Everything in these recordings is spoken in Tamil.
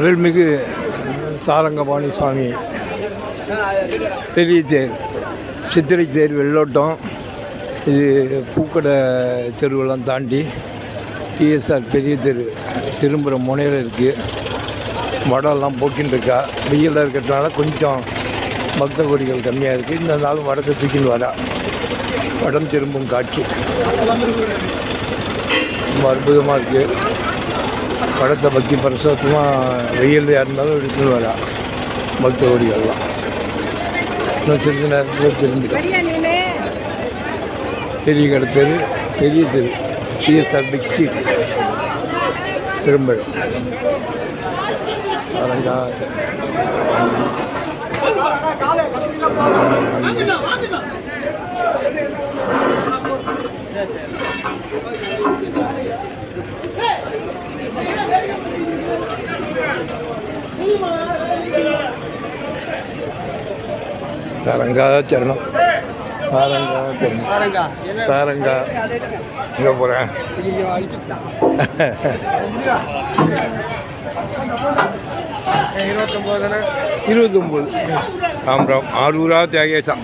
அருள்மிகு சாரங்கபாணி சுவாமி பெரிய தேர், சித்திரை தேர் வெள்ளோட்டம். இது பூக்கடை தெருவெல்லாம் தாண்டி டிஎஸ்ஆர் பெரிய தெரு திரும்புகிற முனையில் இருக்குது. வடம்லாம் போக்கின்னு இருக்கா. வெயிலில் இருக்கிறதுனால கொஞ்சம் பக்த கோடிகள் கம்மியாக இருக்குது. இந்த நாளும் வடத்தை தூக்கின்னு வரா. வடம் திரும்பும் காட்சி ரொம்ப அற்புதமாக இருக்குது. படத்தை பக்தி பரிசோத்தமாக வெயில் இருந்தாலும் எடுத்துன்னு வரா பக்த கோடிகள்லாம். இன்னும் சிறிது நேரத்தில் திரும்பிடும். பெரிய கடை தெரு, பெரிய தெரு, டிஎஸ்ஆர் பிக் ஸ்ட்ரீட் திரும்பிடும். சாரங்காச்சரணம், சாரங்காச்சரணம், சாரங்கா எங்கே போகிறேன்? 29 ராம் ராம் ஆரூரா தியாகேசா.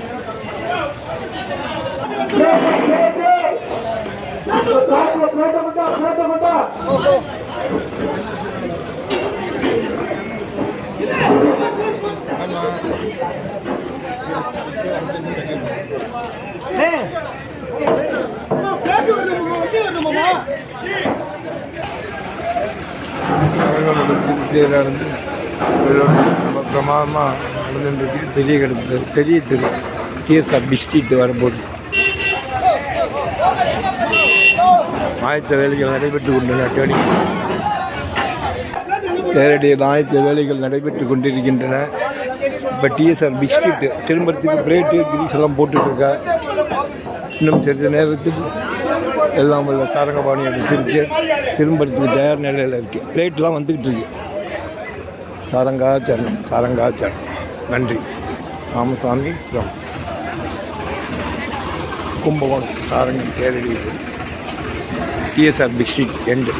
நடந்து பிரமாதமாக நடந்துருக்கு. பெரிய கடை, பெரிய தெரு, டிஎஸ்ஆர் பிஸ்ட்ரீட் வரும்போது ஆயத்த வேலைகள் நடைபெற்று கொண்டன. நேரடியாக ஆயத்த வேலைகள் நடைபெற்று கொண்டிருக்கின்றன. இப்போ டிஎஸ்ஆர் பிஸ்ட்ரீட்டு திரும்பறதுக்கு பிளேட்டு கிரீஸ் எல்லாம் போட்டுட்ருக்கா. இன்னும் சிறிது நேரத்துக்கு எல்லாம் உள்ள சாரங்கபாணியோட திரும்பறதுக்கு தயார் நிலையில் இருக்குது. பிளேட்லாம் வந்துக்கிட்டு இருக்கு. சாரங்காச்சரணம், சாரங்காச்சரணம். நன்றி. Ramasamy Kumbakonam Saranga Theradi TSR big street end.